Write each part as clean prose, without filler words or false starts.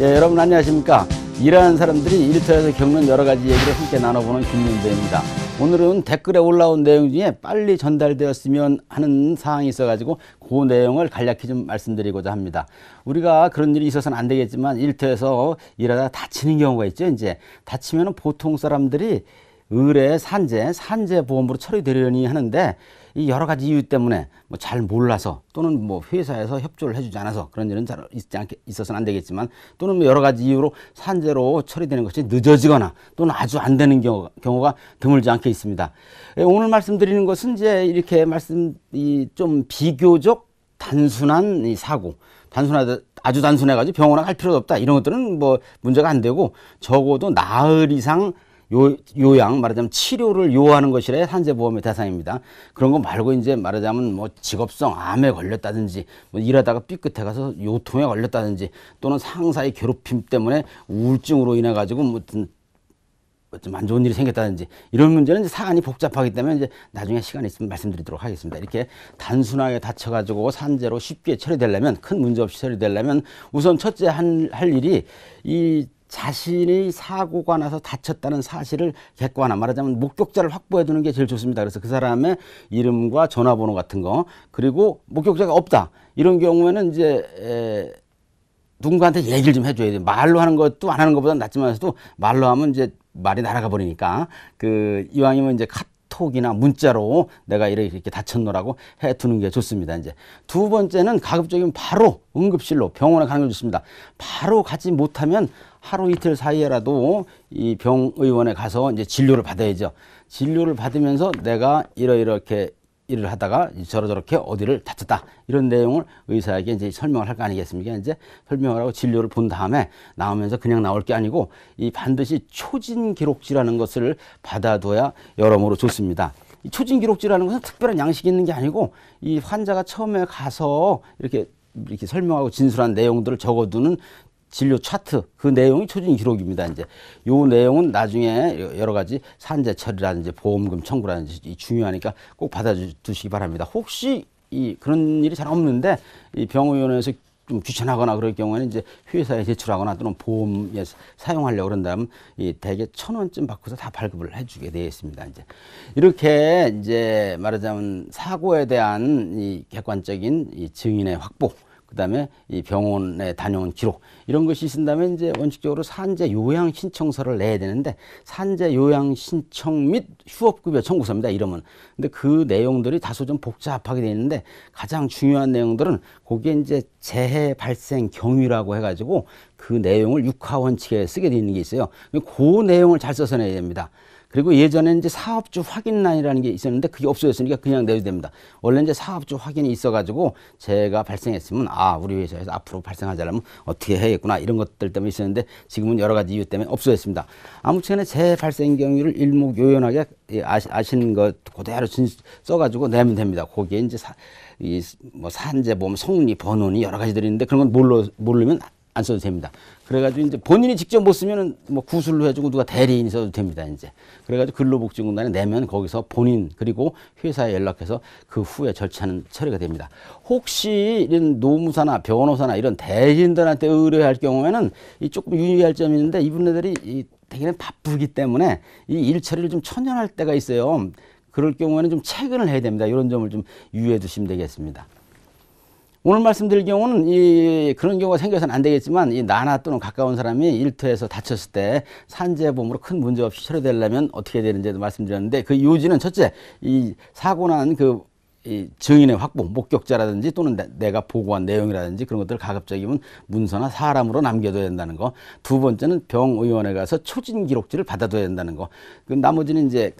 예, 여러분 안녕하십니까. 일하는 사람들이 일터에서 겪는 여러 가지 얘기를 함께 나눠보는 김윤배입니다. 오늘은 댓글에 올라온 내용 중에 빨리 전달되었으면 하는 사항이 있어가지고 그 내용을 간략히 좀 말씀드리고자 합니다. 우리가 그런 일이 있어서는 안 되겠지만 일터에서 일하다가 다치는 경우가 있죠. 이제 다치면은 보통 사람들이 의뢰, 산재 보험으로 처리되려니 하는데 이 여러 가지 이유 때문에 뭐 잘 몰라서 또는 뭐 회사에서 협조를 해주지 않아서 그런 일은 잘 있어서는 안 되겠지만 또는 뭐 여러 가지 이유로 산재로 처리되는 것이 늦어지거나 또는 아주 안 되는 경우가 드물지 않게 있습니다. 오늘 말씀드리는 것은 이제 이렇게 좀 비교적 단순한 이 사고, 아주 단순해가지고 병원에 갈 필요도 없다. 이런 것들은 뭐 문제가 안 되고 적어도 나흘 이상 요양, 말하자면 치료를 요하는 것이라 산재보험의 대상입니다. 그런 거 말고 이제 말하자면 뭐 직업성 암에 걸렸다든지 뭐 일하다가 삐끗해 가서 요통에 걸렸다든지 또는 상사의 괴롭힘 때문에 우울증으로 인해 가지고 뭐 좀 안 좋은 일이 생겼다든지 이런 문제는 이제 사안이 복잡하기 때문에 이제 나중에 시간 있으면 말씀드리도록 하겠습니다. 이렇게 단순하게 다쳐가지고 산재로 쉽게 처리되려면, 큰 문제 없이 처리되려면 우선 첫째 할 일이 이 자신이 사고가 나서 다쳤다는 사실을 객관화, 말하자면 목격자를 확보해 두는 게 제일 좋습니다. 그래서 그 사람의 이름과 전화번호 같은 거, 그리고 목격자가 없다 이런 경우에는 이제 누군가한테 얘기를 좀 해줘야 돼요. 말로 하는 것도 안 하는 것보다 낫지만서도 말로 하면 이제 말이 날아가 버리니까 이왕이면 이제 카톡이나 문자로 내가 이렇게 다쳤노라고 해 두는 게 좋습니다. 이제 두 번째는 가급적이면 바로 응급실로 병원에 가는 게 좋습니다. 바로 가지 못하면 하루 이틀 사이에라도 이 병의원에 가서 이제 진료를 받아야죠. 진료를 받으면서 내가 이렇게 일을 하다가 저렇게 어디를 다쳤다 이런 내용을 의사에게 이제 설명을 할 거 아니겠습니까? 이제 설명을 하고 진료를 본 다음에 나오면서 그냥 나올 게 아니고 이 반드시 초진 기록지라는 것을 받아둬야 여러모로 좋습니다. 이 초진 기록지라는 것은 특별한 양식이 있는 게 아니고 이 환자가 처음에 가서 이렇게 설명하고 진술한 내용들을 적어두는 진료 차트, 그 내용이 초진 기록입니다. 이제 요 내용은 나중에 여러 가지 산재 처리라든지 보험금 청구라든지 중요하니까 꼭 받아두시기 바랍니다. 혹시 그런 일이 잘 없는데 이 병의원에서 좀 귀찮아하거나 그럴 경우에는 이제 회사에 제출하거나 또는 보험에 사용하려고 그런다면 대개 1,000원쯤 받고서 다 발급을 해주게 되어 있습니다. 이제 이렇게 이제 말하자면 사고에 대한 이 객관적인 이 증인의 확보, 그 다음에 이 병원에 다녀온 기록, 이런 것이 있은다면 이제 원칙적으로 산재 요양 신청서를 내야 되는데, 산재 요양 신청 및 휴업급여 청구서입니다, 이름은. 근데 그 내용들이 다소 좀 복잡하게 되어 있는데, 가장 중요한 내용들은 거기에 이제 재해 발생 경위라고 해가지고 그 내용을 육하원칙에 쓰게 되어 있는 게 있어요. 그 내용을 잘 써서 내야 됩니다. 그리고 예전에 이제 사업주 확인란이라는 게 있었는데 그게 없어졌으니까 그냥 내도 됩니다. 원래 이제 사업주 확인이 있어가지고 재해가 발생했으면 우리 회사에서 앞으로 발생하지 않으면 어떻게 해야겠구나 이런 것들 때문에 있었는데 지금은 여러 가지 이유 때문에 없어졌습니다. 아무튼 재해 발생 경위를 일목요연하게 아시는 것 그대로 써가지고 내면 됩니다. 거기에 이제 뭐 산재보험 성리 번호니 여러 가지들이 있는데 그런 건 모르면 안 써도 됩니다. 그래가지고 이제 본인이 직접 못 쓰면은 뭐 구술로 해주고 누가 대리인이 써도 됩니다. 이제 그래가지고 근로복지공단에 내면 거기서 본인 그리고 회사에 연락해서 그 후에 절차는 처리가 됩니다. 혹시 이런 노무사나 변호사나 이런 대리인들한테 의뢰할 경우에는 조금 유의할 점이 있는데 이분들이 되게 바쁘기 때문에 이 일 처리를 좀 천연할 때가 있어요. 그럴 경우에는 좀 체근을 해야 됩니다. 이런 점을 좀 유의해 두시면 되겠습니다. 오늘 말씀드릴 경우는 그런 경우가 생겨서는 안 되겠지만 나나 또는 가까운 사람이 일터에서 다쳤을 때 산재보험으로 큰 문제 없이 처리되려면 어떻게 되는지도 말씀드렸는데 그 요지는 첫째, 이 사고 난 이 증인의 확보, 목격자라든지 또는 내가 보고한 내용이라든지 그런 것들을 가급적이면 문서나 사람으로 남겨둬야 된다는 거. 두 번째는 병의원에 가서 초진 기록지를 받아둬야 된다는 거. 나머지는 이제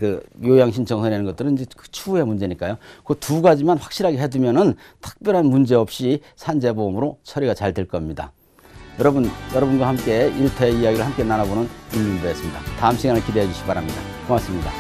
요양 신청서 내는 것들은 이제 그 추후의 문제니까요. 그 두 가지만 확실하게 해두면은 특별한 문제 없이 산재보험으로 처리가 잘 될 겁니다. 여러분과 함께 일터의 이야기를 함께 나눠보는 김윤배였습니다. 다음 시간을 기대해 주시기 바랍니다. 고맙습니다.